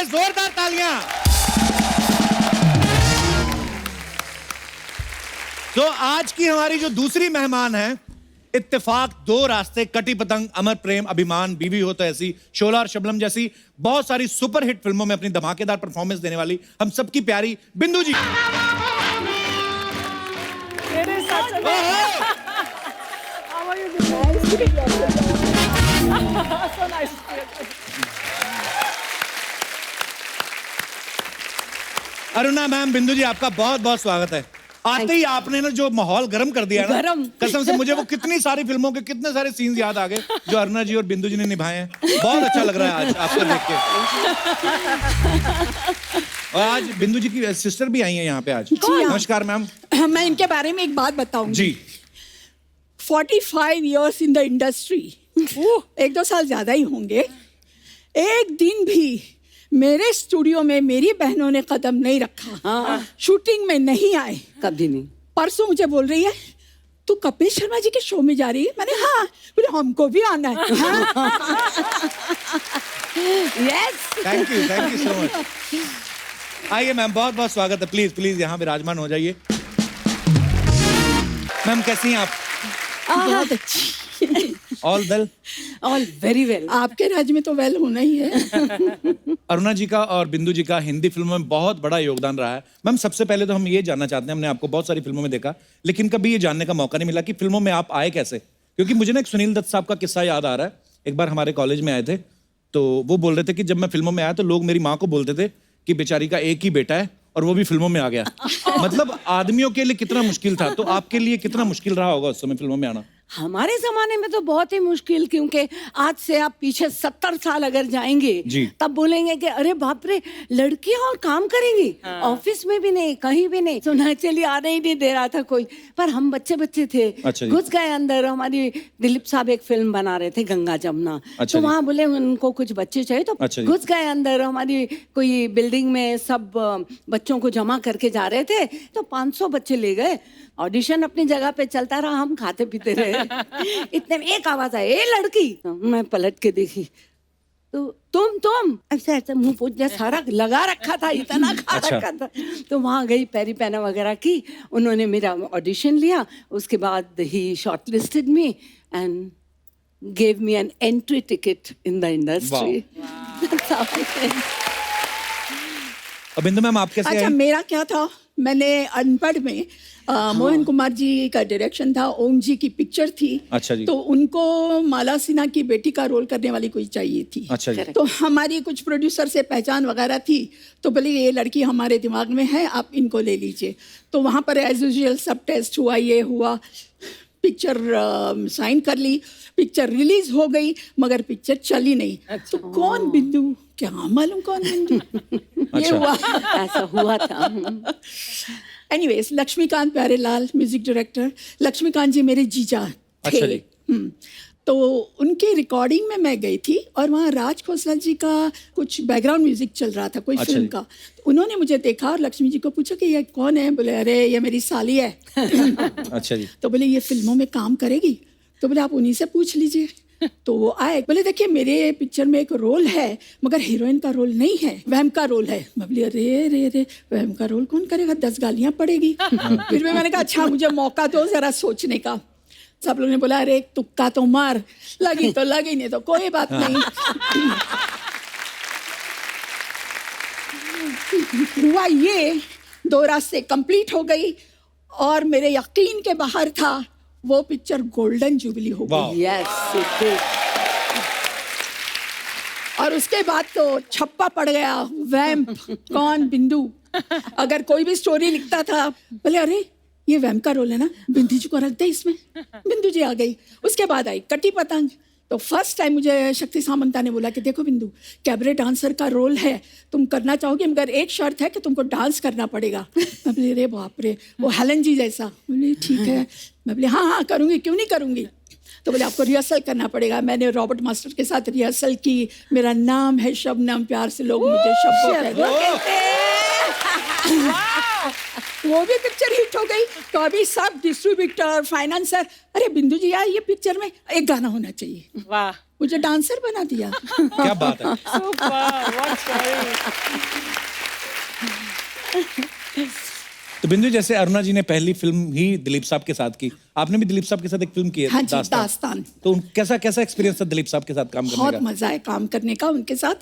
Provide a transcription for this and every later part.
लिए जोरदार तालियां। तो आज की हमारी जो दूसरी मेहमान है, इत्तेफाक, दो रास्ते, कटी पतंग, अमर प्रेम, अभिमान, बीवी हो तो ऐसी, शोला और शबनम जैसी बहुत सारी सुपरहिट फिल्मों में अपनी धमाकेदार परफॉर्मेंस देने वाली हम सबकी प्यारी बिंदु जी। अरुणा मैम, बिंदु जी, आपका बहुत बहुत स्वागत है। आते ही आपने ना जो माहौल गर्म कर दिया ना, कसम से मुझे वो कितनी सारी फिल्मों के कितने सारे सीन्स याद आ गए जो अरुणा जी और बिंदु जी ने निभाए हैं। बहुत अच्छा लग रहा है आज आपको देख के। और आज बिंदु जी की सिस्टर भी आई है यहाँ पे आज। नमस्कार मैम। मैं इनके बारे में एक बात बताऊंगी जी। 45 years इन द इंडस्ट्री, 1-2 साल ज्यादा ही होंगे। एक दिन भी मेरे स्टूडियो में मेरी बहनों ने कदम नहीं रखा। हाँ। शूटिंग में नहीं आए, कभी नहीं। परसों मुझे बोल रही है, तू कपिल शर्मा जी के शो में जा रही है? मैंने हाँ, बोले हमको भी आना है। Yes, thank you so much. आइए मैम, बहुत बहुत स्वागत है। प्लीज प्लीज यहाँ विराजमान हो जाइए। मैम कैसी हैं आप? बहुत अच्छी। All well? All very well. आपके राज्य में तो वेल होना ही है। अरुणा जी का और बिंदु जी का हिंदी फिल्मों में बहुत बड़ा योगदान रहा है। मैम सबसे पहले तो हम ये जानना चाहते हैं, हमने आपको बहुत सारी फिल्मों में देखा, लेकिन कभी ये जानने का मौका नहीं मिला कि फिल्मों में आप आए कैसे। क्योंकि मुझे ना एक सुनील दत्त साहब का किस्सा याद आ रहा है। एक बार हमारे कॉलेज में आए थे, तो वो बोल रहे थे कि जब मैं फिल्मों में आया तो लोग मेरी माँ को बोलते थे कि बेचारी का एक ही बेटा है और वो भी फिल्मों में आ गया। मतलब आदमियों के लिए कितना मुश्किल था, तो आपके लिए कितना मुश्किल रहा होगा उस समय फिल्मों में आना? हमारे जमाने में तो बहुत ही मुश्किल, क्योंकि आज से आप पीछे 70 साल अगर जाएंगे तब बोलेंगे कि अरे बाप रे, लड़कियां और काम करेंगी। ऑफिस में भी नहीं, कहीं भी नहीं, सुना चलिए आने ही नहीं दे रहा था कोई। पर हम बच्चे थे। अच्छा, घुस गए अंदर। हमारी दिलीप साहब एक फिल्म बना रहे थे, गंगा जमुना। अच्छा, तो वहाँ बोले उनको कुछ बच्चे चाहिए, तो अच्छा, घुस गए अंदर। हमारी कोई बिल्डिंग में सब बच्चों को जमा करके जा रहे थे, तो 500 बच्चे ले गए। ऑडिशन अपनी जगह पे चलता रहा, हम खाते पीते रहे। इतने में एक आवाज आई, ए लड़की। मैं पलट के देखी तो तुम ऐसा मुंह पूछ सारा लगा रखा था, इतना खा रखा था। तो वहां गई, पैरी पैना वगैरह की, उन्होंने मेरा ऑडिशन लिया। उसके बाद ही shortlisted me and gave me an entry ticket in the industry. अब बिंदु मैम आप कैसे अच्छा, आए? मेरा क्या था, मैंने अनपढ़ में मोहन कुमार जी का डायरेक्शन था, ओम जी की पिक्चर थी। अच्छा जी। तो उनको माला सिन्हा की बेटी का रोल करने वाली कोई चाहिए थी। अच्छा जी। तो हमारी कुछ प्रोड्यूसर से पहचान वगैरह थी, तो बोले ये लड़की हमारे दिमाग में है, आप इनको ले लीजिए। तो वहाँ पर एज यूजुअल सब टेस्ट हुआ, ये हुआ, पिक्चर साइन कर ली, पिक्चर रिलीज हो गई, मगर पिक्चर चली नहीं। तो कौन बिंदु, क्या मालूम कौन बिंदु। ये हुआ, ऐसा हुआ था। Anyways, Laxmikant Pyarelal music director, Laxmikant ji मेरे जीजा थे। अच्छा जी। तो उनकी रिकॉर्डिंग में मैं गई थी और वहाँ राज खोसला जी का कुछ बैकग्राउंड म्यूजिक चल रहा था, कोई फिल्म का। तो उन्होंने मुझे देखा और लक्ष्मी जी को पूछा कि ये कौन है? बोले अरे ये मेरी साली है। अच्छा जी। तो बोले ये फिल्मों में काम करेगी? तो बोले आप उन्हीं से पूछ लीजिए। तो वो आए, बोले देखिए मेरे पिक्चर में एक रोल है, मगर हीरोइन का रोल नहीं है, वहम का रोल है। मैं बोली अरे रे रे, वहम का रोल कौन करेगा, 10 गालियां पड़ेगी। फिर भी मैंने कहा अच्छा मुझे मौका दो जरा सोचने का। सब लोगों ने बोला अरे एक तुक्का तो मार, लगी तो लगी, नहीं तो कोई बात नहीं। हुआ ये, 2 रास्ते कंप्लीट हो गई और मेरे यकीन के बाहर था, वो पिक्चर गोल्डन जुबली हो गई। Yes it did. और उसके बाद तो छप्पा पड़ गया, वैम्प कौन, बिंदु। अगर कोई भी स्टोरी लिखता था, बोले अरे ये वैम्प का रोल है ना, बिंदु जी को रख दे इसमें। बिंदु जी आ गई। उसके बाद आई कटी पतंग। तो फर्स्ट टाइम मुझे शक्ति सामंता ने बोला कि देखो बिंदु, कैबरे डांसर का रोल है, तुम करना चाहोगे, मगर एक शर्त है कि तुमको डांस करना पड़ेगा। मैं बोली अरे बाप रे, वो हेलन जी जैसा। बोली ठीक है। मैं बोली हाँ करूँगी, क्यों नहीं करूँगी। तो बोले आपको रिहर्सल करना पड़ेगा। मैंने रॉबर्ट मास्टर के साथ रिहर्सल की। मेरा नाम है शबनम, प्यार से लोग मुझे शब्बो कहते हैं। वो भी पिक्चर हिट हो गई। तो अभी सब डिस्ट्रीब्यूटर, फाइनेंसर, अरे बिंदु जी यार ये पिक्चर में एक गाना होना चाहिए। वाह, मुझे डांसर बना दिया। क्या बात है। Super, what story. तो बिंदु, जैसे अरुणा जी ने पहली फिल्म ही दिलीप साहब के साथ की, आपने भी दिलीप साहब के साथ एक फिल्म की है, हाँ जी, दास्तान। तो कैसा कैसा एक्सपीरियंस था दिलीप साहब के साथ काम करने बहुत का? मजा है काम करने का उनके साथ।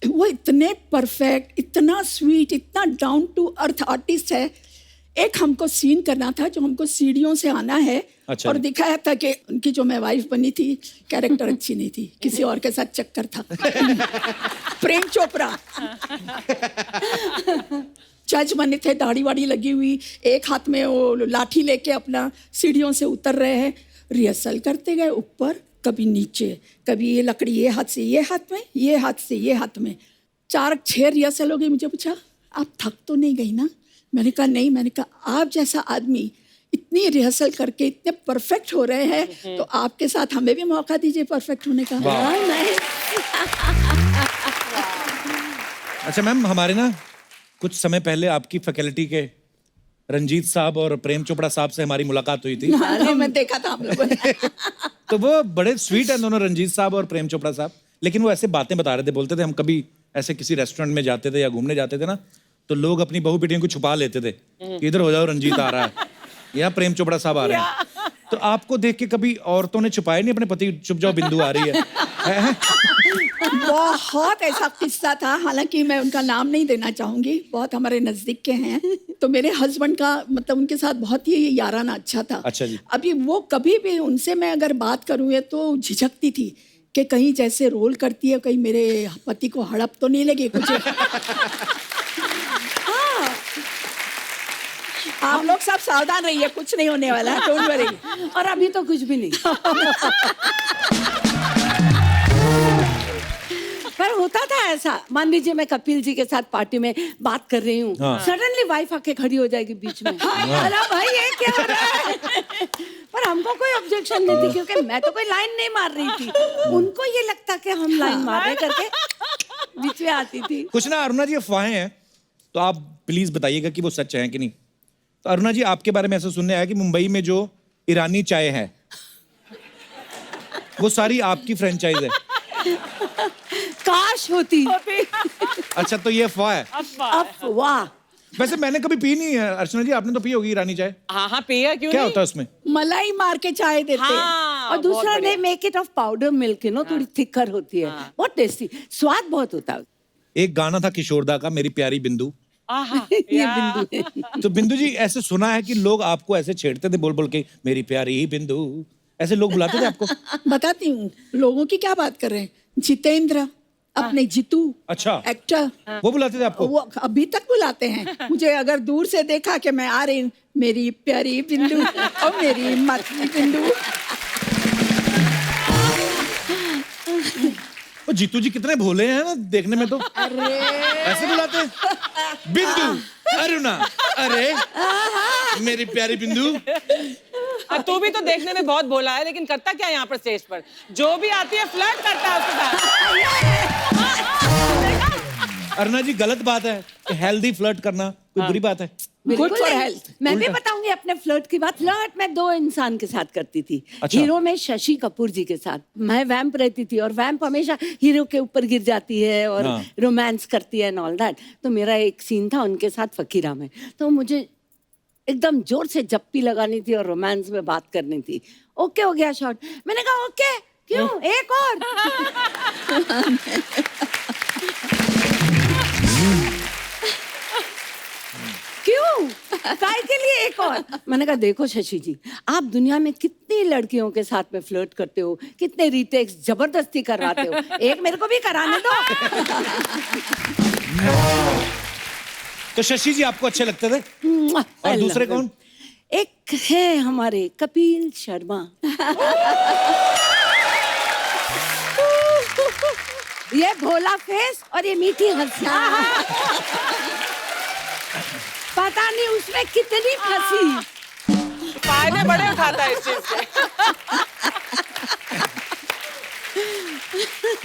वो इतने परफेक्ट, इतना स्वीट, इतना डाउन टू अर्थ आर्टिस्ट है। एक हमको सीन करना था जो हमको सीढ़ियों से आना है। अच्छा और जी। दिखाया था कि उनकी जो मैं वाइफ बनी थी, कैरेक्टर अच्छी नहीं थी, किसी और के साथ चक्कर था। प्रेम चोपड़ा जज बने थे, दाढ़ी वाड़ी लगी हुई, एक हाथ में वो लाठी लेके अपना सीढ़ियों से उतर रहे हैं। रिहर्सल करते गए, ऊपर कभी नीचे, कभी ये लकड़ी ये हाथ से ये हाथ में, ये हाथ से ये हाथ में। 4-6 रिहर्सल हो गई। मुझे पूछा आप थक तो नहीं गई ना? मैंने कहा नहीं। मैंने कहा आप जैसा आदमी इतनी रिहर्सल करके इतने परफेक्ट हो रहे हैं, तो आपके साथ हमें भी मौका दीजिए परफेक्ट होने का। नहीं। अच्छा मैम, हमारे ना कुछ समय पहले आपकी फैकल्टी के रंजीत साहब और प्रेम चोपड़ा साहब से हमारी मुलाकात हुई थी। हाँ, मैं देखा था हम लोगों ने। तो वो बड़े स्वीट हैं दोनों, रंजीत साहब और प्रेम चोपड़ा साहब। लेकिन वो ऐसे बातें बता रहे थे, बोलते थे हम कभी ऐसे किसी रेस्टोरेंट में जाते थे या घूमने जाते थे ना, तो लोग अपनी बहू बेटियों को छुपा लेते थे कि इधर हो जाओ, रंजीत आ रहा है या प्रेम चोपड़ा साहब आ रहे हैं। तो आपको देख के कभी औरतों ने छुपाया नहीं अपने पति, चुप जाओ बिंदु आ रही है? बहुत ऐसा किस्सा था, हालांकि मैं उनका नाम नहीं देना चाहूंगी, बहुत हमारे नजदीक के हैं। तो मेरे हस्बैंड का मतलब उनके साथ बहुत ही याराना अच्छा था। अच्छा जी। अभी वो कभी भी उनसे मैं अगर बात करूँ ये तो झिझकती थी कि कहीं जैसे रोल करती है, कहीं मेरे पति को हड़प तो नहीं लगी कुछ। हाँ। आप लोग सब सावधान रहिए, कुछ नहीं होने वाला है, डोंट वरी। और अभी तो कुछ भी नहीं। पर होता था ऐसा, मान लीजिए मैं कपिल जी के साथ पार्टी में बात कर रही हूँ, हाँ। सडनली वाइफ आके खड़ी हो जाएगी बीच में। अरे भाई ये क्या हो रहा है? पर हमको कोई ऑब्जेक्शन नहीं थी, क्योंकि मैं तो कोई लाइन नहीं मार रही थी। उनको ये लगता कि हम लाइन मार रहे करके बीच में आती थी। कुछ ना अरुणा जी अफवाहें हैं, तो आप प्लीज बताइएगा कि वो सच है कि नहीं। तो अरुणा जी, आपके बारे में ऐसा सुनने आया कि मुंबई में जो ईरानी चाय है वो सारी आपकी फ्रेंचाइज है। काश होती। अच्छा, तो ये अफवाह है। अफवाह। वैसे मैंने कभी पी नहीं है। अर्चना जी, आपने तो पी होगी ईरानी चाय। हाँ हाँ, पिया क्यों क्या नहीं? होता है उसमें? मलाई मार के चाय देते हैं। हाँ, और दूसरा बहुत नहीं, make it of powder milk, no, थोड़ी थिकर होती है, बहुत टेस्टी, स्वाद बहुत होता है। एक गाना था किशोरदा का, मेरी प्यारी बिंदु। आहा, ये या। बिंदु है। तो बिंदु जी, ऐसे सुना है कि लोग आपको ऐसे छेड़ते थे बोल बोल के, मेरी प्यारी बिंदु, ऐसे लोग बुलाते थे आपको? बताती हूँ लोगों की क्या बात कर रहे हैं। जितेंद्र, अपने जीतू, अच्छा, एक्टर, वो बुलाते थे आपको? वो अभी तक बुलाते हैं मुझे। अगर दूर से देखा कि मैं आ रही हूँ, मेरी प्यारी बिंदु और मेरी मतली बिंदु। वो जीतू जी कितने भोले हैं ना देखने में, तो ऐसे बुलाते हैं बिंदु, अरुणा, अरे मेरी प्यारी बिंदु। तू भी तो देखने में बहुत भोला है, लेकिन करता क्या है यहाँ पर स्टेज पर? जो भी आती है फ्लर्ट करता है उसके साथ। अरुणा जी, गलत बात है कि हेल्दी फ्लर्ट करना कोई बुरी बात है? गुड फॉर नहीं। हेल्थ। मैं भी बताऊंगी अपने फ्लर्ट की बात। फ्लर्ट मैं 2 इंसान के साथ करती थी। अच्छा। हीरो में शशि कपूर जी के साथ मैं वैम्प रहती थी, और वैम्प हमेशा हीरो के ऊपर गिर जाती है और हाँ। रोमांस करती है एंड ऑल दैट। तो मेरा एक सीन था उनके साथ फकीरा में, तो मुझे एकदम जोर से जप्पी लगानी थी और रोमांस में बात करनी थी। ओके हो गया शॉट, मैंने कहा ओके क्यों, एक और। क्यों, काय के लिए एक और? मैंने कहा देखो शशि जी, आप दुनिया में कितनी लड़कियों के साथ में फ्लर्ट करते हो, कितने रीटेक्स जबरदस्ती करवाते हो, एक मेरे को भी कराने दो। तो शशि जी आपको अच्छे लगते थे? और दूसरे कौन? एक है हमारे कपिल शर्मा। ये भोला फेस और ये मीठी हंसियां। पता नहीं उसमें कितनी फंसी। फायदे बड़े उठाता है इस चीज से।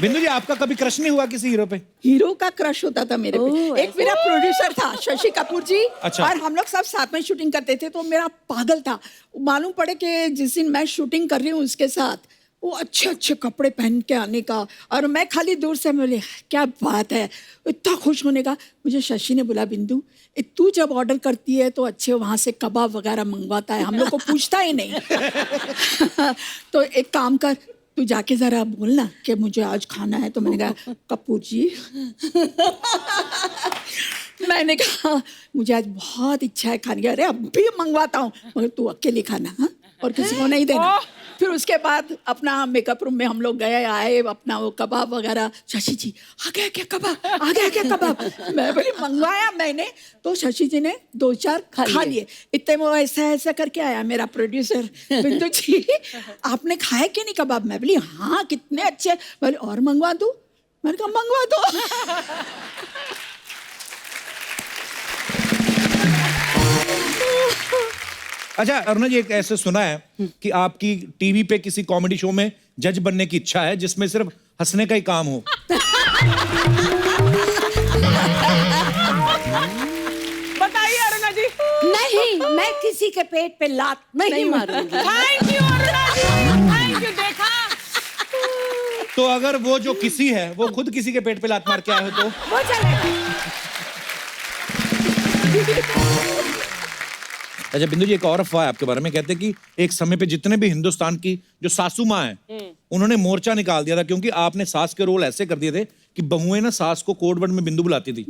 बिंदु जी, आपका कभी क्रश नहीं हुआ किसी हीरो पे? हीरो का क्रश होता था मेरे पे। एक मेरा प्रोड्यूसर था शशि कपूर जी। अच्छा। और हम लोग सब साथ में शूटिंग करते थे, तो मेरा पागल था। मालूम पड़े कि जिस दिन मैं शूटिंग कर रही हूँ उसके साथ, वो अच्छे अच्छे कपड़े पहन के आने का, और मैं खाली दूर से बोले क्या बात है, इतना खुश होने का। मुझे शशि ने बोला, बिंदु तू जब ऑर्डर करती है तो अच्छे वहाँ से कबाब वगैरह मंगवाता है, हम लोग को पूछता ही नहीं। तो एक काम कर, तू जाके जरा बोलना कि मुझे आज खाना है। तो मैंने कहा, कपूर जी मैंने कहा मुझे आज बहुत इच्छा है खाने की। अरे अभी मंगवाता हूँ, मगर तू अकेले खाना, हाँ, और किसी को नहीं देना। फिर उसके बाद अपना मेकअप रूम में हम लोग गए आए, अपना वो कबाब वगैरह। शशि जी, आ गया क्या कबाब, आ गया क्या कबाब? मैं बोली मंगवाया मैंने, तो शशि जी ने 2-4 खा लिए। इतने वो ऐसा ऐसा करके आया मेरा प्रोड्यूसर, बिंदु जी आपने खाया कि नहीं कबाब? मैं बोली हाँ, कितने अच्छे। बोले और मंगवा दूं? मैंने कहा मंगवा दो। अच्छा अरुणा जी, एक ऐसे सुना है कि आपकी टीवी पे किसी कॉमेडी शो में जज बनने की इच्छा है, जिसमें सिर्फ हंसने का ही काम हो। बताइए अरुणा जी। नहीं, मैं किसी के पेट पे लात नहीं मारूंगी। Thank you Aruna ji, thank you. देखा, तो अगर वो जो किसी है वो खुद किसी के पेट पे लात मार के आए हो तो? वो चलेगा। अच्छा बिंदु जी, एक और अफवाह है आपके बारे में, कहते हैं कि एक समय पे जितने भी हिंदुस्तान की जो सासू माँ हैं, उन्होंने मोर्चा निकाल दिया था, क्योंकि आपने सास के रोल ऐसे कर दिए थे कि बहुएं ना सास को कोड वर्ड में बिंदु बुलाती थी।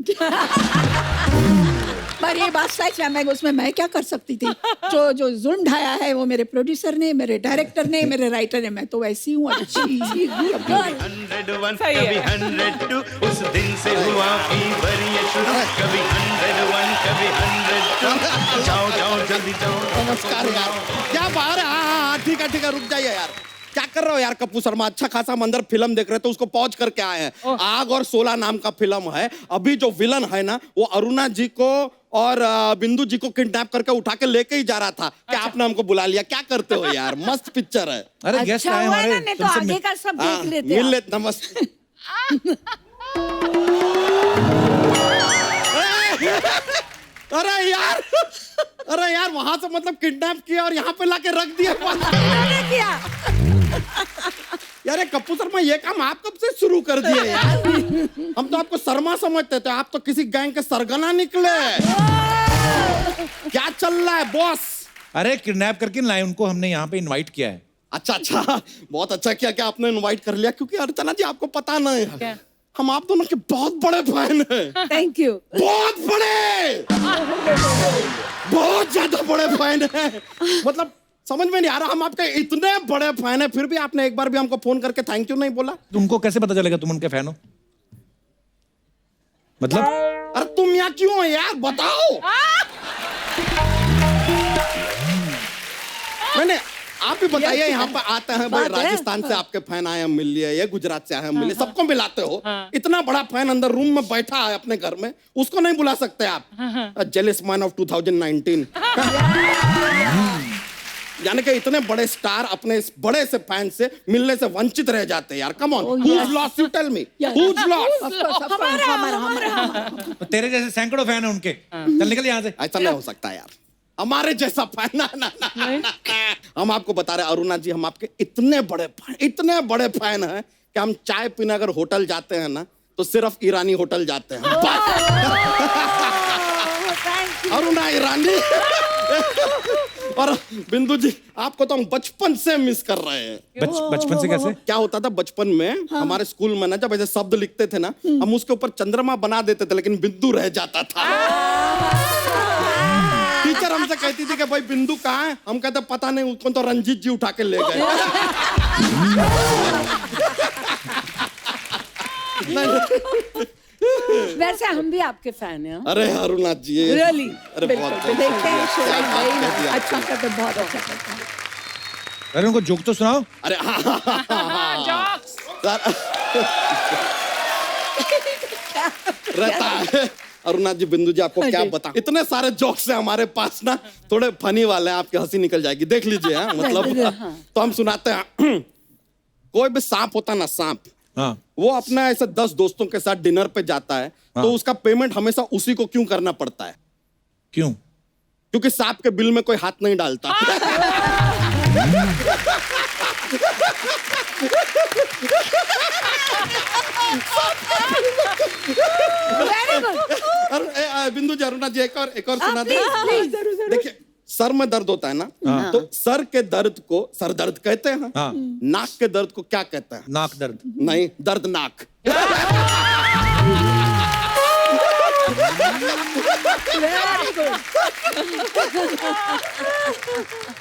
पर ये बात सच है, मैं उसमें मैं क्या कर सकती थी? जो जुल्म ढाया है वो मेरे प्रोड्यूसर ने, मेरे डायरेक्टर ने, मेरे राइटर ने। मैं तो वैसी हूँ, अच्छी 101 सही है। कभी 102, उस दिन से हुआ फीवर ये शुरू। कभी 101 कभी 102, जाओ जाओ जल्दी जाओ। नमस्कार यार, क्या बात है? हाँ, ठीक है, रुक जाइए यार। क्या कर रहे हो यार कपूर शर्मा? अच्छा खासा हम अंदर फिल्म देख रहे थे, उसको पॉज करके आए हैं। आग और 16 नाम का फिल्म है। अभी जो विलन है ना, वो अरुणा जी को और बिंदु जी को किडनैप करके उठा के लेके ही जा रहा था। क्या आपने हमको बुला लिया? क्या करते हो यार? मस्त पिक्चर है। अरे गेस्ट अच्छा आए हुआ हमारे, ना, नहीं तो तुमसे आगे का सब हाँ, देख लेते मिल आप। लेते। नमस्ते। अरे यार वहां से मतलब किडनैप किया और यहाँ पे लाके रख दिया। मैंने किया। यार ये कपूर शर्मा, ये काम आप कब से शुरू कर दिए यार? हम तो आपको शर्मा समझते थे, आप तो किसी गैंग के सरगना निकले। क्या चल रहा है बॉस? अरे किडनैप करके लाए उनको, हमने यहाँ पे इनवाइट किया है। अच्छा, बहुत अच्छा किया कि आपने इनवाइट कर लिया, क्योंकि अर्चना जी आपको पता नहीं है, क्या? हम आप दोनों के बहुत बड़े फैन हैं। Thank you. बहुत बड़े, बहुत ज्यादा बड़े फैन हैं। मतलब समझ में नहीं आ रहा, हम आपके इतने बड़े फैन हैं, फिर भी आपने एक बार भी हमको फोन करके थैंक यू नहीं बोला। तुमको कैसे पता चलेगा तुम उनके फैन हो? मतलब अरे तुम यहाँ क्यों हो यार, बताओ। मैंने आप भी बताइए, यहाँ पे आते हैं भाई, बात है। राजस्थान से आपके फैन आए हैं मिल लिए, ये गुजरात से आए हैं मिल लिए, सबको मिलाते हो। इतना बड़ा फैन अंदर रूम में बैठा है अपने घर में, उसको नहीं बुला सकते आप? Jealous man of 2019। यानी कि इतने बड़े स्टार अपने इस बड़े से फैन से मिलने से वंचित रह जाते हैं यार। Come on, who's lost? You tell me. Who's lost? तो तेरे जैसे सैकड़ों फैन है उनके, चल निकल यहाँ से। ऐसा नहीं हो सकता यार, हमारे जैसा फैन ना। हम आपको बता रहे अरुणा जी, हम आपके इतने बड़े फैन हैं कि हम चाय पीने अगर होटल जाते हैं ना, तो सिर्फ ईरानी होटल जाते हैं। अरुणा ईरानी। और बिंदु जी, आपको तो हम बचपन से मिस कर रहे हैं। बचपन से कैसे? क्या होता था बचपन में, हमारे स्कूल में ना, जब ऐसे शब्द लिखते थे ना, हम उसके ऊपर चंद्रमा बना देते थे, लेकिन बिंदु रह जाता था। टीचर हमसे कहती थी कि भाई बिंदु कहाँ है? हम कहते पता नहीं, उसको तो रंजीत जी उठा के ले गए। वैसे हम भी आपके फैन हैं। अरे अरुणा जी, Really? अरे बहुत देखते हैं show क्या में, बात कह दी आपने। अच्छा करते, बहुत अच्छा करते हैं। अरे उनको जोक तो सुनाओ। अरे जॉक्स। रहता है। अरुणा जी, बिंदु जी आपको क्या बता, इतने सारे जोक्स हैं हमारे पास ना, थोड़े फनी वाले हैं, आपकी हंसी निकल जाएगी, देख लीजिए। मतलब तो हम सुनाते हैं। कोई भी सांप होता ना, सांप, हाँ वो अपना ऐसे 10 दोस्तों के साथ डिनर पे जाता है, तो उसका पेमेंट हमेशा उसी को क्यों करना पड़ता है? क्यों? क्योंकि सांप के बिल में कोई हाथ नहीं डालता। और बिंदु जी, अरुणा जी, एक और सुना दे। देखिए, सर में दर्द होता है ना, तो सर के दर्द को सर दर्द कहते हैं। हाँ। नाक के दर्द को क्या कहते हैं? नाक दर्द। नहीं, दर्द नाक।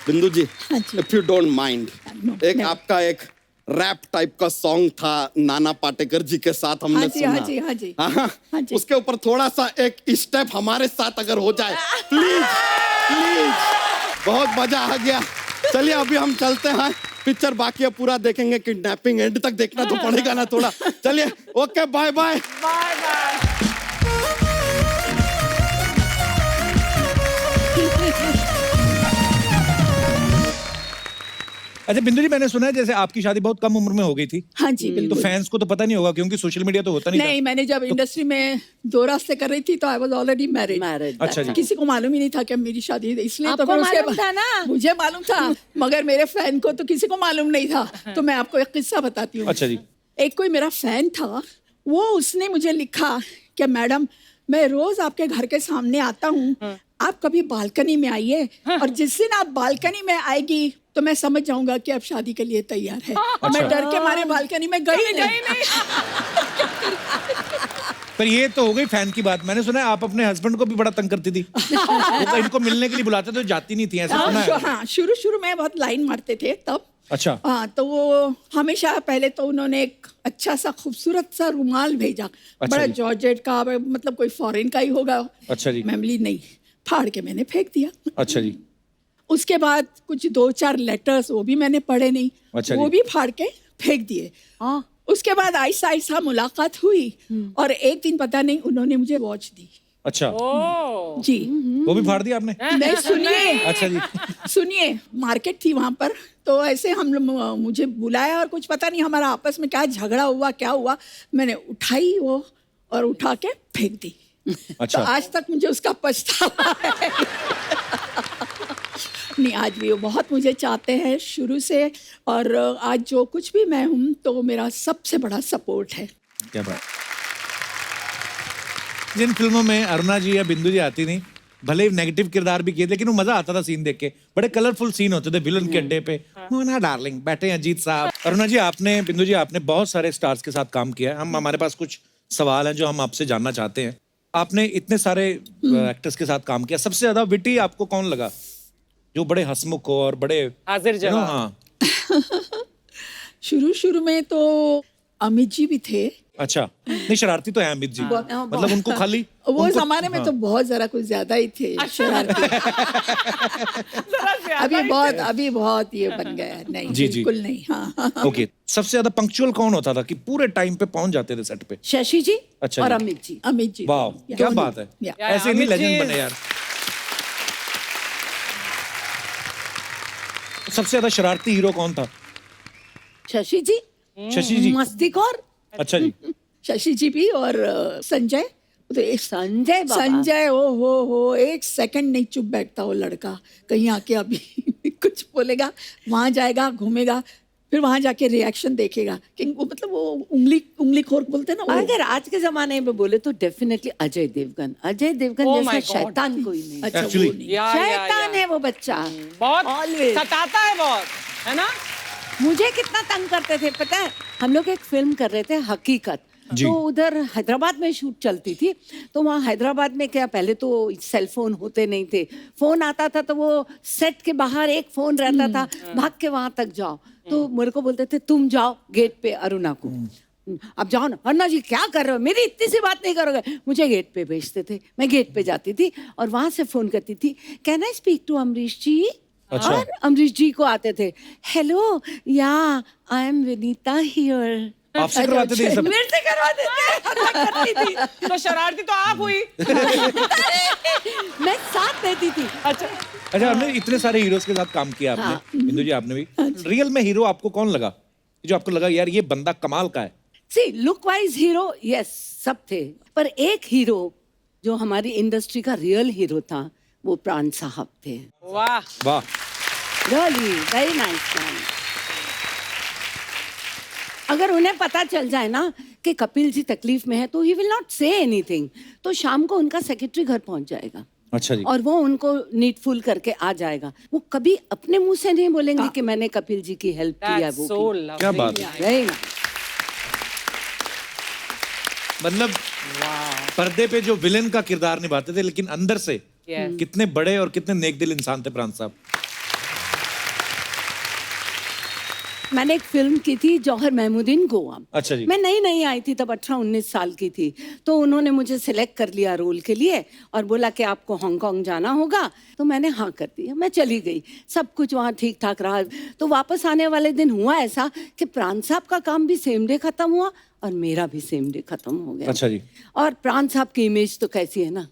बिंदु जी, इफ यू डोंट माइंड, एक आपका एक रैप टाइप का सॉन्ग था नाना पाटेकर जी के साथ, हमने सुना। हाँ जी, हाँ जी। हाँ, उसके ऊपर थोड़ा सा एक स्टेप हमारे साथ अगर हो जाए, प्लीज प्लीज। बहुत मजा आ गया। चलिए अभी हम चलते हैं, पिक्चर बाकी है, पूरा देखेंगे। किडनैपिंग एंड तक देखना तो पड़ेगा ना थोड़ा। चलिए, okay, bye bye. Bye bye. अच्छा बिंदु जी, मैंने सुना है जैसे आपकी शादी बहुत कम उम्र में हो गई थी। हाँ जी, तो बिल्कुल। फैंस को तो पता नहीं होगा क्योंकि सोशल मीडिया तो होता नहीं नहीं, मैंने जब इंडस्ट्री में 2 रास्ते कर रही थी तो आई वाज ऑलरेडी मैरिड। अच्छा जी। किसी को मालूम ही नहीं था कि मेरी शादी है, इसलिए तो आपको फिर उसके मालूम था ना? मुझे मालूम था, मगर मेरे फैन को तो किसी को मालूम नहीं था। तो मैं आपको एक किस्सा बताती हूँ। अच्छा जी। एक कोई मेरा फैन था, वो उसने मुझे लिखा कि मैडम, मैं रोज आपके घर के सामने आता हूँ, आप कभी बालकनी में आइए, और जिस दिन आप बालकनी में आएगी तो मैं समझ जाऊंगा कि आप शादी के लिए तैयार है। और मैं डर के मारे बालकनी में गई नहीं। पर ये तो हो गई फैन की बात। मैंने सुना है आप अपने हस्बैंड को भी बड़ा तंग करती थी। वो इनको मिलने के लिए बुलाते तो जाती नहीं थी, ऐसा सुना है। हाँ, शुरू में बहुत लाइन मारते थे तब। अच्छा। हाँ, तो वो हमेशा पहले तो उन्होंने एक अच्छा सा खूबसूरत सा रुमाल भेजा। अच्छा बड़ा जी। जॉर्जेट का, मतलब कोई फॉरेन का ही होगा। अच्छा जी। मैं बोली नहीं, फाड़ के मैंने फेंक दिया। अच्छा जी। उसके बाद कुछ 2-4 लेटर्स, वो भी मैंने पढ़े नहीं, अच्छा वो जी। भी फाड़ के फेंक दिए। उसके बाद आहिस्ता आहिस्ता मुलाकात हुई, और एक दिन पता नहीं उन्होंने मुझे वॉच दी। अच्छा, ओ। जी। वो भी फाड़ दिया आपने? नहीं, सुनिए। अच्छा जी। सुनिए, मार्केट थी वहां पर, तो ऐसे हम लोग, मुझे बुलाया और कुछ पता नहीं हमारा आपस में क्या झगड़ा हुआ, क्या हुआ, मैंने उठाई वो और उठा के फेंक दी। अच्छा। तो आज तक मुझे उसका पछतावा है। नहीं, आज भी वो बहुत मुझे चाहते हैं शुरू से, और आज जो कुछ भी मैं हूँ तो वो मेरा सबसे बड़ा सपोर्ट है। क्या बात। जिन फिल्मों में अरुणा जी या बिंदु जी आती नहीं, भले ही नेगेटिव किरदार भी किए, लेकिन वो मजा आता था सीन देख के। बड़े कलरफुल सीन होते थे विलन के अड्डे पे। मोना डार्लिंग, बैठे हैं अजीत साहब। अरुणा जी, आपने, बिंदु जी, आपने बहुत सारे स्टार्स के साथ काम किया है। हमारे पास कुछ सवाल हैं जो हम आपसे जानना चाहते हैं। आपने इतने सारे एक्टर्स के साथ काम किया, सबसे ज्यादा विटी आपको कौन लगा, जो बड़े हंसमुख हो और बड़े हाजिर जवाब। हाँ। शुरू में तो अमित जी भी थे। अच्छा, नहीं शरारती तो है अमित जी, मतलब उनको खाली वो उनको- जमाने में तो बहुत जरा कुछ ज्यादा ही थे शरारती। जरा ज्यादा अभी बहुत ये बन गया है। नहीं, जी, जी। बिल्कुल नहीं। हाँ। ओके। सबसे ज्यादा पंक्चुअल कौन होता था कि पूरे टाइम पे पहुंच जाते थे सेट पे? शशि जी अच्छा और जी। अमित जी। अमित जी। वाह, क्या बात है। या। ऐसे नहीं अमित लेजेंड जी- बने यार। सबसे ज्यादा शरारती हीरो कौन था? शशि जी, शशि जी। मस्तीखोर। अच्छा जी। शशि जी भी, और संजय। तो संजय बाबा। संजय, ओ हो, एक सेकंड नहीं चुप बैठता वो लड़का। कहीं आके अभी कुछ बोलेगा, वहां जाएगा, घूमेगा, फिर वहां जाके रिएक्शन देखेगा कि वो, मतलब वो उंगली खोर बोलते हैं ना वो। अगर आज के जमाने में बोले तो डेफिनेटली अजय देवगन। अजय देवगन Oh जैसा my God. शैतान कोई नहीं। अच्छा, Actually- वो नहीं। या, शैतान है वो बच्चा। बहुत Always. सताता है बहुत, है ना? मुझे कितना तंग करते थे पता है। हम लोग एक फिल्म कर रहे थे हकीकत, जी। तो उधर हैदराबाद में शूट चलती थी। तो वहाँ हैदराबाद में क्या, पहले तो सेल फोन होते नहीं थे, फोन आता था तो वो सेट के बाहर एक फोन रहता था, भाग के वहां तक जाओ। तो मेरे को बोलते थे तुम जाओ गेट पे अरुणा को, अब जाओ ना। अरुणा जी क्या कर रहे हो, मेरी इतनी सी बात नहीं करोगे। मुझे गेट पे भेजते थे, मैं गेट पे जाती थी और वहां से फोन करती थी, can I speak to Amrish ji. अच्छा। और अमरीश जी को आते थे, हेलो या आई एम विनीता हियर। आपसे करवाते थे ये सब? मेरे से करवाते थे, मैं करती थी। तो शरारती तो आप हुई। मैं साथ देती थी। अच्छा, हमने इतने सारे हीरोज के साथ काम किया आपने, बिंदु जी आपने भी। रियल में हीरो आपको कौन लगा जो आपको लगा यार ये बंदा कमाल का है? See look wise hero yes सब थे, पर एक हीरो जो हमारी इंडस्ट्री का रियल हीरो था वो प्राण साहब थे. वाह. वाह. Really very nice man. अगर उन्हें पता चल जाए ना कि कपिल जी तकलीफ में है तो he will not say anything. तो शाम को उनका सेक्रेटरी घर पहुंच जाएगा अच्छा जी. और वो उनको नीडफुल करके आ जाएगा. वो कभी अपने मुंह से नहीं बोलेंगे कि मैंने कपिल जी की हेल्प की है. That's वो so की. lovely. क्या बात है. Very nice. मतलब पर्दे पे जो विलेन का किरदार निभाते थे लेकिन अंदर से Yes. कितने बड़े और कितने नेकदिल इंसान थे प्राण साहब. मैंने एक फिल्म की थी जौहर महमूदीन गोवा. अच्छा जी. मैं नई आई थी तब 18-19 साल की थी. तो उन्होंने मुझे सिलेक्ट कर लिया रोल के लिए और बोला कि आपको हांगकांग जाना होगा. तो मैंने हाँ कर दिया. मैं चली गई. सब कुछ वहाँ ठीक ठाक रहा. तो वापस आने वाले दिन हुआ ऐसा कि प्राण साहब का काम भी सेम डे खत्म हुआ और मेरा भी सेम डे खत्म हो गया. अच्छा जी. और प्राण साहब की इमेज तो कैसी है ना.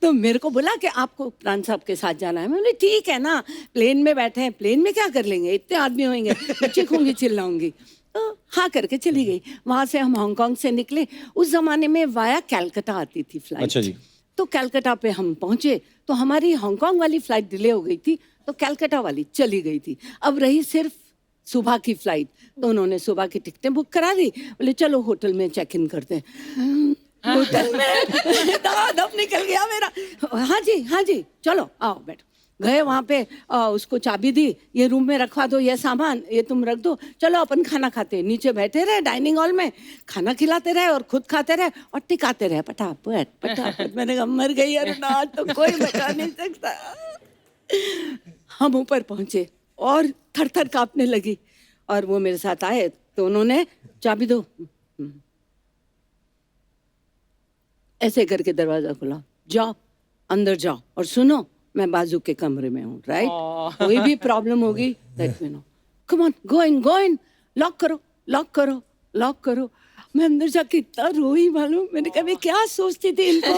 तो मेरे को बोला कि आपको प्राण साहब के साथ जाना है. मैं बोली ठीक है ना, प्लेन में बैठे हैं, प्लेन में क्या कर लेंगे, इतने आदमी होंगे, मैं चीखूंगी चिल्लाऊंगी. तो हाँ करके चली गई. वहां से हम हांगकांग से निकले. उस जमाने में वाया कैलकाटा आती थी फ्लाइट. अच्छा जी. तो कैलकाटा पे हम पहुंचे तो हमारी हांगकांग वाली फ्लाइट डिले हो गई थी तो कैलकाटा वाली चली गई थी. अब रही सिर्फ सुबह की फ्लाइट. तो उन्होंने सुबह की टिकटें बुक करा दी. बोले चलो होटल में चेक इन करते हैं. होटल में दम निकल गया मेरा. हाँ जी चलो आओ बैठो. गए वहाँ पे उसको चाबी दी. ये रूम में रखवा दो, ये सामान ये तुम रख दो, चलो अपन खाना खाते. नीचे बैठे रहे डाइनिंग हॉल में, खाना खिलाते रहे और खुद खाते रहे और टिकाते रहे पटापट पटापट. मैंने कहा मर गई यार ना, तो कोई बचा नहीं सकता. हम ऊपर पहुंचे और थर थर कांपने लगी. और वो मेरे साथ आए तो उन्होंने चाबी दो, ऐसे करके दरवाजा खुला. जाओ अंदर जाओ और सुनो मैं बाजू के कमरे में हूँ. राइट. कोई भी प्रॉब्लम होगी let me know. Come on go in lock करो लॉक करो लॉक करो. मैं अंदर जाके इतना रोई मालूम. मैंने कहा मैं क्या सोचती थी इनको.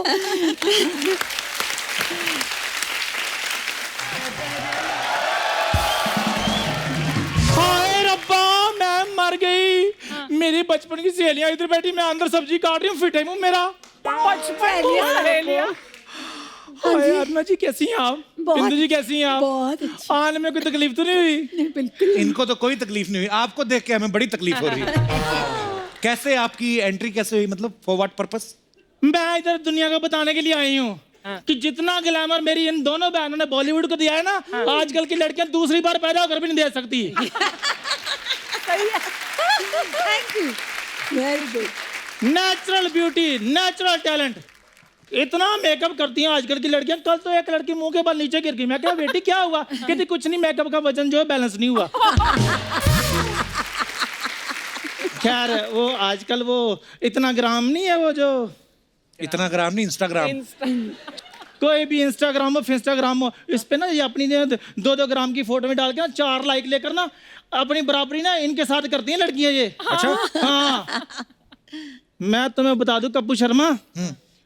हाय रब्बा मैं मर गई. मेरी बचपन की सहेलियां इधर बैठी, मैं अंदर सब्जी काट रही हूँ, फिटे मुंह मेरा. सहेलियां. हाय अरुणा जी कैसी हैं आप? बिंदु जी कैसी हैं आप? बहुत अच्छी. आने में कोई तकलीफ तो नहीं हुई? नहीं, बिल्कुल. इनको तो कोई तकलीफ नहीं हुई. आपको देख के हमें बड़ी तकलीफ हो रही है. कैसे आपकी एंट्री कैसे हुई, मतलब फॉर व्हाट पर्पस? मैं इधर दुनिया को बताने के लिए आई हूँ कि जितना ग्लैमर मेरी इन दोनों बहनों ने बॉलीवुड को दिया है ना, आजकल की लड़कियां दूसरी बार पैदा होकर भी नहीं दे सकती. Thank you. Very good. Natural beauty, natural talent. इतना मेकअप करती हैं आजकल की लड़कियां. कल तो एक लड़की मुंह के बल नीचे गिर गई. मैं क्या बेटी क्या हुआ? कहती कुछ नहीं, मेकअप का वजन जो है बैलेंस नहीं हुआ. खैर वो आजकल वो इतना ग्राम नहीं है, वो जो इतना ग्राम नहीं, इंस्टाग्राम. कोई भी इंस्टाग्राम हो फिंस्टाग्राम हो, इस पे ना ये अपनी 2-2 ग्राम की फोटो में डाल के ना 4 लाइक लेकर ना अपनी बराबरी ना इनके साथ करती हैं लड़कियां ये. अच्छा. हाँ. मैं तुम्हें बता दूं कप्पू शर्मा,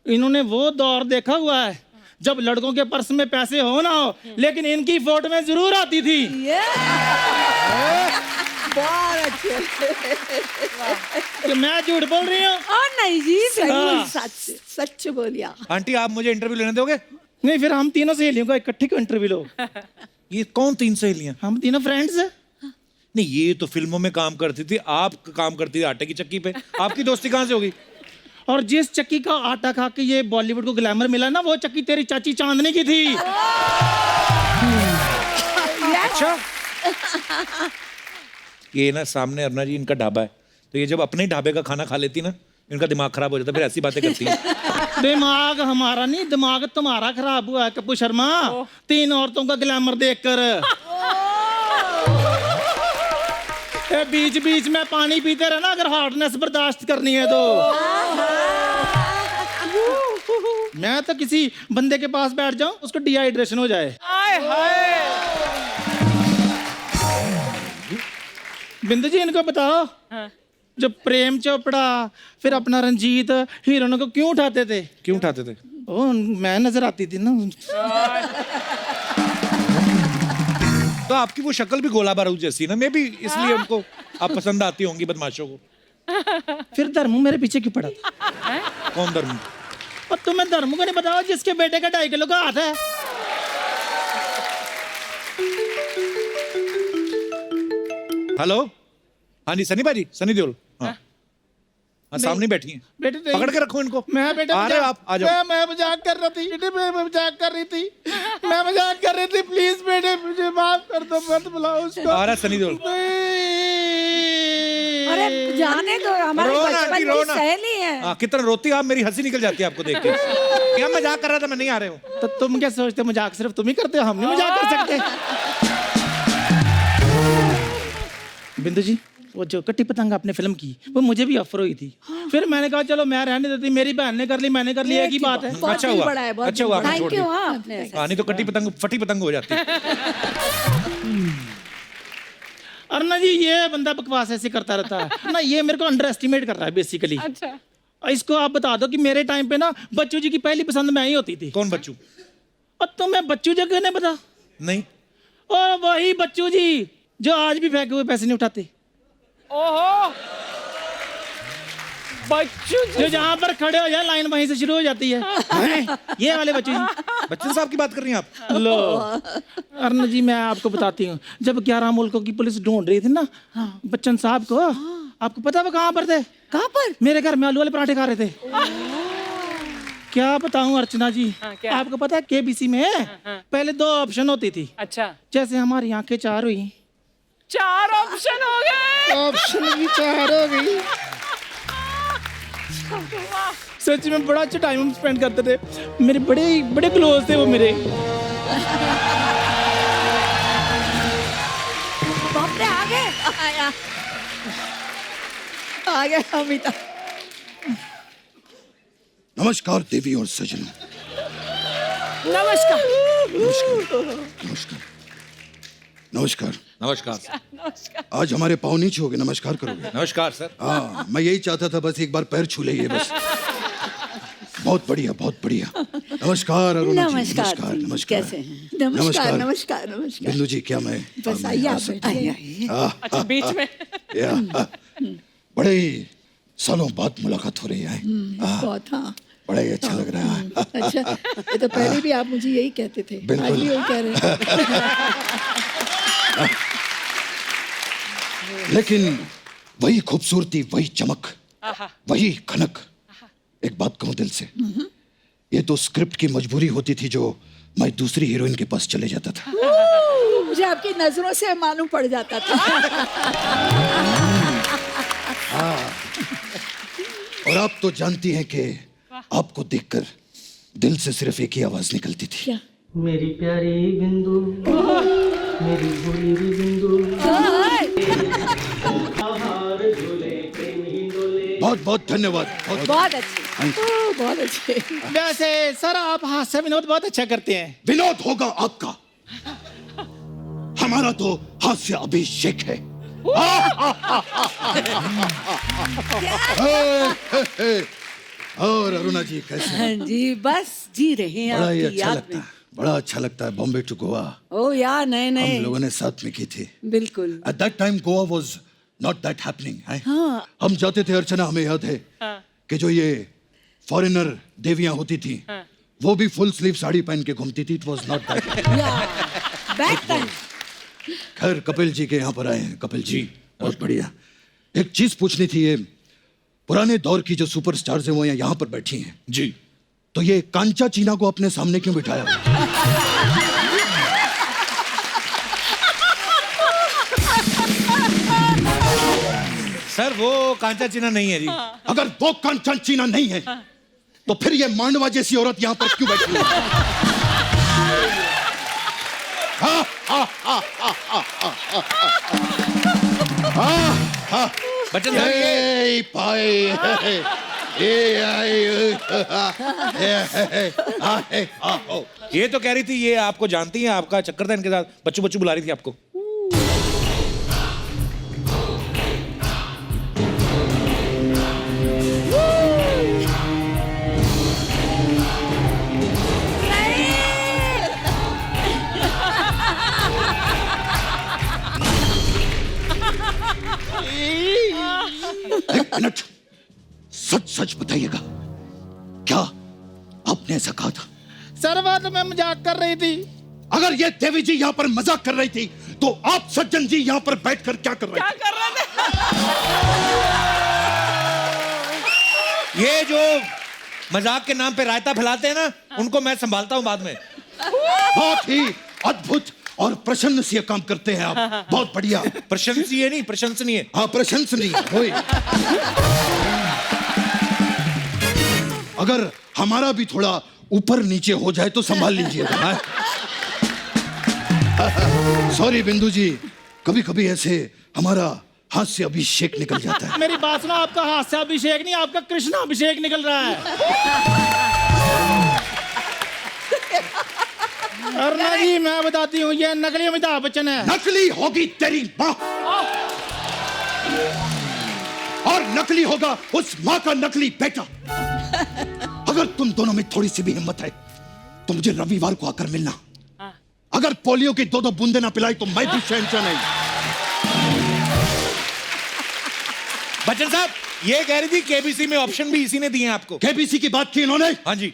इन्होंने वो दौर देखा हुआ है जब लड़कों के पर्स में पैसे हो ना हो, लेकिन इनकी फोटो में जरूर आती थी. बहुत अच्छे. कि मैं झूठ बोल रही हूँ? नहीं जी बिल्कुल हाँ. सच. सच बोलिया. आंटी आप मुझे इंटरव्यू लेने दोगे? नहीं, फिर हम तीनों सहेलियों का इकट्ठे को इंटरव्यू लो. ये कौन 3 सहेलियां? हम तीनों फ्रेंड्स हैं. नहीं ये तो फिल्मों में काम करती थी, आप काम करती थी आटे की चक्की पे. आपकी दोस्ती कहाँ से होगी? और जिस चक्की का आटा खा के ये बॉलीवुड को ग्लैमर मिला ना, वो चक्की तेरी चाची चांदनी की थी. अच्छा. ये ना सामने अरुणा जी इनका ढाबा है, तो ये जब अपने ही ढाबे का खाना खा लेती ना, इनका दिमाग खराब हो जाता, फिर ऐसी बातें करती है. दिमाग हमारा नहीं, दिमाग तुम्हारा खराब हुआ है कप्पू शर्मा. 3 औरतों का ग्लैमर देखकर. बीच बीच में पानी पीते रहना अगर हॉटनेस बर्दाश्त करनी है तो. मैं तो किसी बंदे के पास बैठ जाऊं उसको डिहाइड्रेशन हो जाए. हाय हाय. बिंदु जी इनको बताओ, जब प्रेम चोपड़ा फिर अपना रंजीत हीरोइनों को क्यों उठाते थे? क्यों उठाते थे? ओ मैं नजर आती थी ना. तो आपकी वो शक्ल भी गोला बारूद जैसी है ना, मैं भी इसलिए उनको आप पसंद आती होंगी बदमाशों को। फिर धर्मू मेरे पीछे क्यों पड़ा था? कौन धर्म? और तुम्हें धर्मू को नहीं बताओ जिसके बेटे का 2.5 किलो का हाथ है? हेलो, हाँ जी सनी भाजी, सनी देओल। हाँ हाँ, सामने बैठी हैं। बेटे नहीं। पकड़ के रखो इनको। मैं बेटा आ रहे हो आप, आ जाओ। मैं मजाक कर रही थी बेटे, मैं मजाक कर रही थी, मैं मजाक कर रही थी। प्लीज बेटे मुझे माफ कर दो, मत बुलाओ उसको। आ रहा है सनी देओल। अरे जाने दो, हमारे रोना, बचपन आंटी, की रोना। सहेली है। हाँ, कितना रोती हो आप, मेरी हंसी निकल जाती है आपको देख के। क्या मजाक कर रहा था, मैं नहीं आ रहे हूँ। तो तुम क्या सोचते हो मजाक सिर्फ तुम ही करते हो, हम नहीं मजाक कर सकते? बिंदु जी, वो जो कट्टी पतंग आपने फिल्म की वो मुझे भी ऑफर हुई थी। फिर मैंने कहा चलो मैं रहने देती, मेरी बहन ने कर ली, मैंने कर ली, एक ही बात है। बहुत अच्छा दिल हुआ, बड़ा है, बहुत अच्छा दिल हुआ बड़ा आपने है। छोड़ थैंक यू। दी। हाँ आपने ऐसा- हाँ, नहीं तो कट्टी पतंग फटी पतंग हो जाती। अरुणा जी, ये बंदा बकवास ऐसे करता रहता है ना, ये मेरे को अंडर एस्टिमेट कर रहा है बेसिकली। अच्छा, इसको आप बता दो कि मेरे टाइम पे ना बच्चू जी की पहली पसंद मैं ही होती थी। कौन बच्चू? और तुम्हें बच्चू जी कहने पता? नहीं। और वही बच्चू जी जो आज भी फेंके हुए पैसे नहीं उठाते, ओहो, बच्चू जी। जो जहाँ पर खड़े हो जाए लाइन वहीं से शुरू हो जाती है। हैं? ये वाले बच्चू जी। बच्चन साहब की बात कर रही हैं आप? लो अरुण जी, मैं आपको बताती हूँ, जब 11 मुल्कों की पुलिस ढूंढ रही थी ना बच्चन साहब को, आपको पता वो कहाँ पर थे? कहाँ पर? मेरे घर में आलू वाले पराठे खा रहे थे। क्या बताऊं अर्चना जी, क्या? आपको पता है केबीसी में पहले 2 ऑप्शन होती थी। अच्छा, जैसे हमारी आंखें 4 हुई, 4 ऑप्शन हो गए। ऑप्शन भी 4 हो गई। सच में बड़ा अच्छा टाइम स्पेंड करते थे, मेरे बड़े बड़े क्लोज थे वो मेरे। बाप रे, आ गए। आया आ गया अमिता। नमस्कार देवी और सजनों। नमस्कार। नमस्कार नमस्कार। नमस्कार। आज हमारे पाँव नहीं छूओगे, नमस्कार करोगे? नमस्कार सर। हाँ, मैं यही चाहता था, बस एक बार पैर छू ले बस। बहुत बढ़िया, बहुत बढ़िया। नमस्कार अरुणा जी। नमस्कार नमस्कार जी, नमस्कार। कैसे हैं? नमस्कार नमस्कार नमस्कार। बिंदु जी, क्या मैं बस मैं आइए आ आप सकता बैठिए। हूँ? अच्छा, बीच में। या, बड़े ही सालों बाद मुलाकात हो रही है। बहुत, हाँ बड़ा ही अच्छा लग रहा है। अच्छा, ये तो पहले भी आप मुझे यही कहते थे, बिल्कुल। आज भी वही कह रहे हैं। लेकिन वही खूबसूरती, वही चमक, आहा, वही खनक। एक बात कहूं दिल से, ये तो स्क्रिप्ट की मजबूरी होती थी जो मैं दूसरी हीरोइन के पास चले जाता था। मुझे आपकी नजरों से मालूम पड़ जाता था। और आप तो जानती हैं कि आपको देखकर दिल से सिर्फ एक ही आवाज निकलती थी। क्या? मेरी प्यारी बिंदु, मेरी भूली हुई बिंदु। बहुत बहुत धन्यवाद। बहुत बहुत अच्छी। बहुत अच्छे। वैसे सर आप हास्य विनोद बहुत अच्छा करते हैं। विनोद होगा आपका, हमारा तो हास्य अभिषेक है। और अरुणा जी कैसे हैं? हाँ जी, बस जी रहे हैं बड़ा ही आपकी अच्छा याद लगता में। है, बड़ा अच्छा लगता है। बॉम्बे टू गोवा ओ यार, नए हम नए। लोगों ने साथ में की थी। बिल्कुल। At that time Goa was not that happening. हाँ। हम जाते थे अर्चना, हमें याद है कि जो ये फॉरेनर देवियां होती थी वो भी फुल स्लीव साड़ी पहन के घूमती थी। It was not that. Back time. खैर कपिल जी के यहाँ पर आए हैं। कपिल जी बहुत बढ़िया। एक चीज पूछनी थी, ये पुराने दौर की जो सुपरस्टार्स हैं वो यहाँ पर बैठी हैं जी। तो ये कांचा चीना को अपने सामने क्यों बिठाया? सर वो कांचा चीना नहीं है जी। अगर वो कांचा चीना नहीं है तो फिर ये मांडवा जैसी औरत यहाँ पर क्यों बैठी है? बच्चन साहब ये Hey, pie. ये तो कह रही थी, ये आपको जानती है, आपका चक्कर था इनके साथ, बच्चू बच्चू बुला रही थी आपको। एक मिनट, सच सच बताइएगा, क्या आपने ऐसा कहा था? सर वो तो मैं मजाक कर रही थी। अगर ये देवी जी यहाँ पर मजाक कर रही थी तो आप सज्जन जी यहाँ पर बैठकर क्या कर रहे क्या थे? कर रहे थे? ये जो मजाक के नाम पे रायता फैलाते हैं ना, उनको मैं संभालता हूँ बाद में। बहुत ही अद्भुत और प्रशंसनीय काम करते हैं आप, बहुत बढ़िया। प्रशंसनीय नहीं, प्रशंसनीय। हाँ, प्रशंसनीय होय। अगर हमारा भी थोड़ा ऊपर नीचे हो जाए तो संभाल लीजिएगा। सॉरी बिंदु जी, कभी कभी ऐसे हमारा हास्य अभिषेक निकल जाता है। मेरी बात सुनो, आपका हास्य अभिषेक नहीं, आपका कृष्ण अभिषेक निकल रहा है। अरुणा जी मैं बताती हूँ, ये नकली अमिताभ बच्चन है। नकली होगी तेरी माँ, और नकली होगा उस माँ का नकली बेटा। अगर तुम दोनों में थोड़ी सी भी हिम्मत है तो मुझे रविवार को आकर मिलना। अगर पोलियो की 2-2 बूंदे ना पिलाई तो मैं भी शहंशाह नहीं। बच्चन साहब, ये कह रही थी केबीसी में ऑप्शन भी इसी ने दिए हैं आपको। केबीसी की बात की इन्होंने, हाँ जी।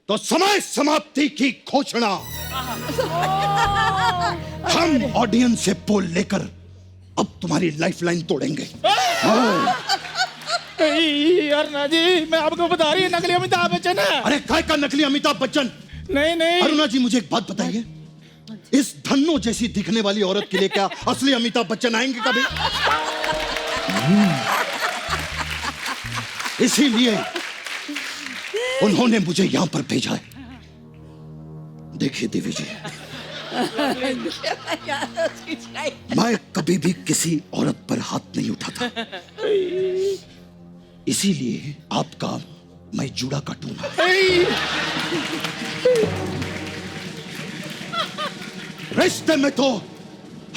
तो समय समाप्ति की घोषणा। हम ऑडियंस से पोल लेकर अब तुम्हारी लाइफलाइन तोड़ेंगे। अरुणा जी मैं आपको बता रही हूँ, नकली अमिताभ बच्चन है। अरे काय का नकली अमिताभ बच्चन? नहीं नहीं अरुणा जी मुझे एक बात बताइए, इस धन्नो जैसी दिखने वाली औरत के लिए क्या असली अमिताभ बच्चन आएंगे कभी? इसीलिए उन्होंने मुझे यहां पर भेजा है। देखिए देवी जी, मैं कभी भी किसी औरत पर हाथ नहीं उठाता, इसीलिए आपका मैं जूड़ा काटूंगा। रिश्ते में तो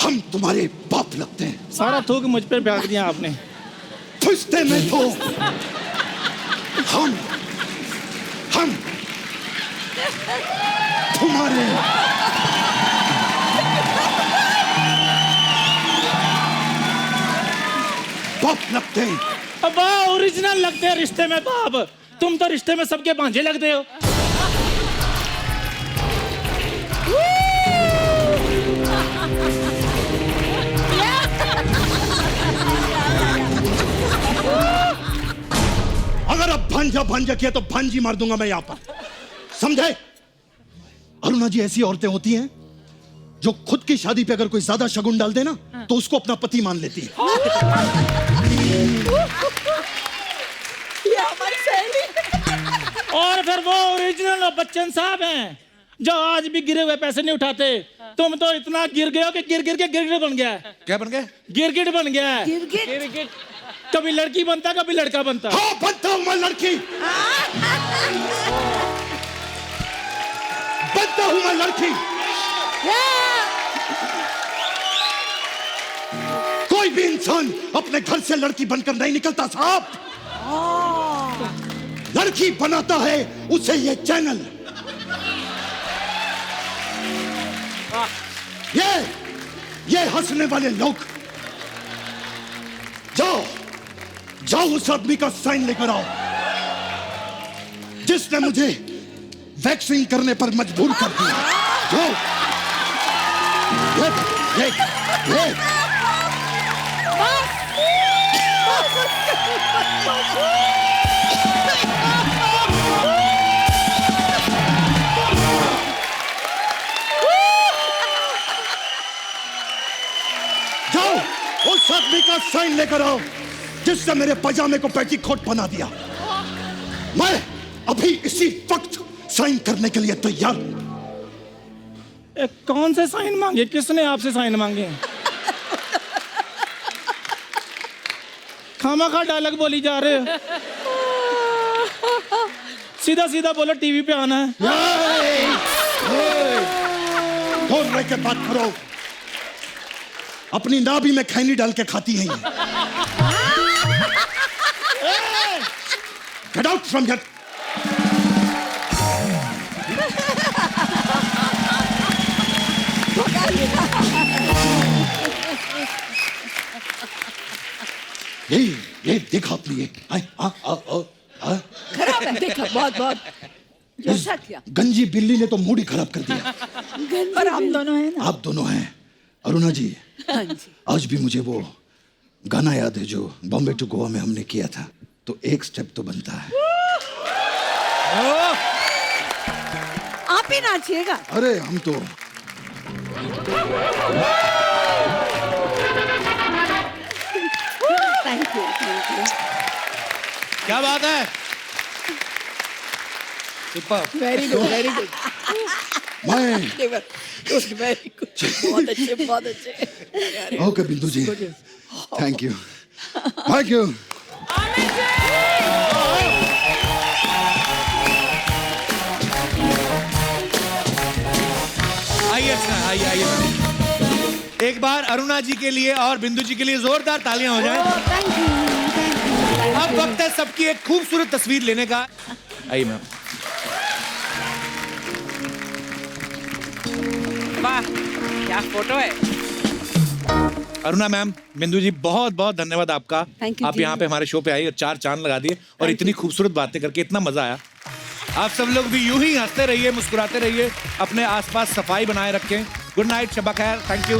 हम तुम्हारे बाप लगते हैं, सारा थूक मुझ पे फेंक दिया आपने। रिश्ते में तो हम तुम्हारे बाप लगते हैं। अब ओरिजिनल लगते हैं रिश्ते में बाप, तुम तो रिश्ते में सबके भांजे लगते हो। अगर अब भांजा भांजा किया तो भांजी मार दूंगा मैं यहां पर, समझे? अरुणा जी, ऐसी औरतें होती हैं जो खुद की शादी पे अगर कोई ज्यादा शगुन डाल दे ना तो उसको अपना पति मान लेती है। ये हमारी सहेली। और फिर वो ओरिजिनल बच्चन साहब हैं जो आज भी गिरे हुए पैसे नहीं उठाते। तुम तो इतना गिर गए हो कि गिर गिर के गिरगिट बन गया है। क्या बन गया? गिरगिट बन गया है। गिरगिट। कभी लड़की बनता कभी लड़का बनता। हाँ, बनता हूं मैं लड़की, बनता हूं मैं लड़की। कोई भी इंसान अपने घर से लड़की बनकर नहीं निकलता साहब, लड़की बनाता है उसे ये चैनल। ये हंसने वाले लोग, जाओ जाओ उस आदमी का साइन लेकर आओ जिसने मुझे वैक्सीन करने पर मजबूर कर दिया। जाओ, ये। जाओ उस आदमी का साइन लेकर आओ जिसने मेरे पजामे को पेटीकोट बना दिया। मैं अभी इसी वक्त साइन करने के लिए तैयार हूं। कौन से साइन मांगे? किसने आपसे साइन मांगे? खामाखा डायलॉग बोली जा रहे हो। सीधा सीधा बोलो, टीवी पे आना है। कौन रह के बात करो, अपनी नाभि में खैनी डाल के खाती है ये। Get out from here. ये देखा आपने ये खराब है देखा बहुत बहुत जैसा क्या गंजी बिल्ली ने तो मूड ही खराब कर दिया। पर हम दोनों हैं ना। आप दोनों हैं अरुणा जी। हाँ जी आज भी मुझे वो गाना याद है जो बॉम्बे टू गोवा में हमने किया था। तो एक स्टेप तो बनता है। आप ही नाचिएगा। अरे हम तो थैंक यू क्या बात है, super. Very good very good मैं वेरी गुड बहुत अच्छे बहुत अच्छे। ओके बिंदु जी, थैंक यू थैंक यू। आइए आइए आइए मैम। एक बार अरुणा जी के लिए और बिंदु जी के लिए जोरदार तालियां हो जाएं। Thank you. अब वक्त है सबकी एक खूबसूरत तस्वीर लेने का। आइए मैम। वाह क्या फोटो है। अरुणा मैम, बिंदु जी, बहुत बहुत धन्यवाद आपका। Thank you आप जी। यहाँ पे हमारे शो पे आई और 4 चांद लगा दिए और इतनी खूबसूरत बातें करके इतना मजा आया। आप सब लोग भी यूं ही हंसते रहिए, मुस्कुराते रहिए, अपने आसपास सफाई बनाए रखें। गुड नाइट, शब्बा खैर, थैंक यू।